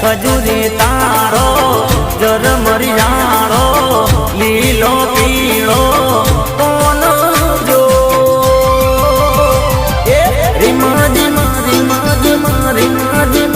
ખજૂરી તારો જર મરિયાળો લીલો પીળો કોણ જો એ રીમા રીમા રીમા રીમા રીમા